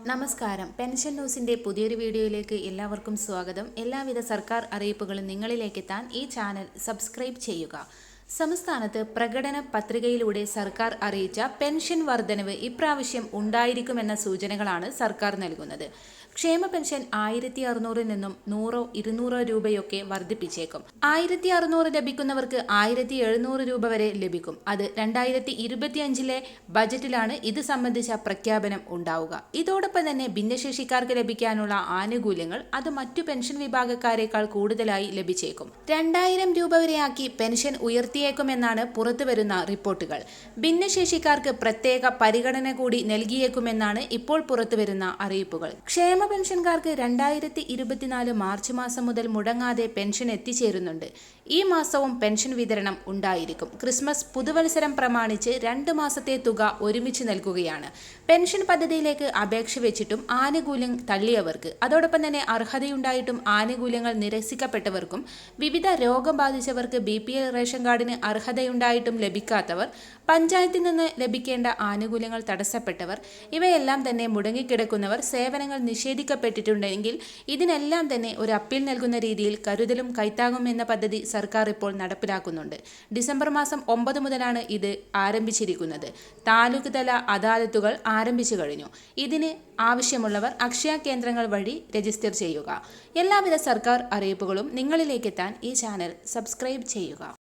നമസ്കാരം. പെൻഷൻ ന്യൂസിന്റെ പുതിയൊരു വീഡിയോയിലേക്ക് എല്ലാവർക്കും സ്വാഗതം. എല്ലാവിധ സർക്കാർ അറിയിപ്പുകളും നിങ്ങളിലേക്ക് എത്താൻ ഈ ചാനൽ സബ്സ്ക്രൈബ് ചെയ്യുക. സംസ്ഥാനത്ത് പ്രകടന പത്രികയിലൂടെ സർക്കാർ അറിയിച്ച പെൻഷൻ വർധനവ് ഇപ്രാവശ്യം ഉണ്ടായിരിക്കുമെന്ന സൂചനകളാണ് സർക്കാർ നൽകുന്നത്. ക്ഷേമ പെൻഷൻ 1600 നിന്നും 100-200 രൂപയൊക്കെ വർദ്ധിപ്പിച്ചേക്കും. 1600 ലഭിക്കുന്നവർക്ക് 1700 രൂപ വരെ ലഭിക്കും. അത് 2025 ബജറ്റിലാണ് ഇത് സംബന്ധിച്ച പ്രഖ്യാപനം ഉണ്ടാവുക. ഇതോടൊപ്പം തന്നെ ഭിന്നശേഷിക്കാർക്ക് ലഭിക്കാനുള്ള ആനുകൂല്യങ്ങൾ അത് മറ്റു പെൻഷൻ വിഭാഗക്കാരേക്കാൾ കൂടുതലായി ലഭിച്ചേക്കും. 2000 രൂപ വരെയാക്കി പെൻഷൻ ഉയർത്തിയേക്കുമെന്നാണ് പുറത്തുവരുന്ന റിപ്പോർട്ടുകൾ. ഭിന്നശേഷിക്കാർക്ക് പ്രത്യേക പരിഗണന കൂടി നൽകിയേക്കുമെന്നാണ് ഇപ്പോൾ പുറത്തുവരുന്ന അറിയിപ്പുകൾ. ക്ഷേമ പെൻഷൻകാർക്ക് 2024 മാർച്ച് മാസം മുതൽ മുടങ്ങാതെ പെൻഷൻ എത്തിച്ചേരുന്നുണ്ട്. ഈ മാസവും പെൻഷൻ വിതരണം ഉണ്ടായിരിക്കും. ക്രിസ്മസ് പുതുവത്സരം പ്രമാണിച്ച് 2 മാസത്തെ തുക ഒരുമിച്ച് നൽകുകയാണ്. പെൻഷൻ പദ്ധതിയിലേക്ക് അപേക്ഷ വെച്ചിട്ടും ആനുകൂല്യം തള്ളിയവർക്ക്, അതോടൊപ്പം തന്നെ അർഹതയുണ്ടായിട്ടും ആനുകൂല്യങ്ങൾ നിരസിക്കപ്പെട്ടവർക്കും, വിവിധ രോഗം ബാധിച്ചവർക്ക്, BPL റേഷൻ കാർഡിന് അർഹതയുണ്ടായിട്ടും ലഭിക്കാത്തവർ, പഞ്ചായത്തിൽ നിന്ന് ലഭിക്കേണ്ട ആനുകൂല്യങ്ങൾ തടസ്സപ്പെട്ടവർ, ഇവയെല്ലാം തന്നെ മുടങ്ങിക്കിടക്കുന്നവർ, സേവനങ്ങൾ നിഷേധിക്കപ്പെട്ടിട്ടുണ്ടെങ്കിൽ ഇതിനെല്ലാം തന്നെ ഒരു അപ്പീൽ നൽകുന്ന രീതിയിൽ കരുതലും കൈത്താങ്ങും എന്ന പദ്ധതി സർക്കാർ ഇപ്പോൾ നടപ്പിലാക്കുന്നുണ്ട്. ഡിസംബർ മാസം 9 മുതലാണ് ഇത് ആരംഭിച്ചിരിക്കുന്നത്. താലൂക്ക് തല അദാലത്തുകൾ ആരംഭിച്ചു കഴിഞ്ഞു. ഇതിന് ആവശ്യമുള്ളവർ അക്ഷയ കേന്ദ്രങ്ങൾ വഴി രജിസ്റ്റർ ചെയ്യുക. എല്ലാവിധ സർക്കാർ അറിയിപ്പുകളും നിങ്ങളിലേക്ക് എത്താൻ ഈ ചാനൽ സബ്സ്ക്രൈബ് ചെയ്യുക.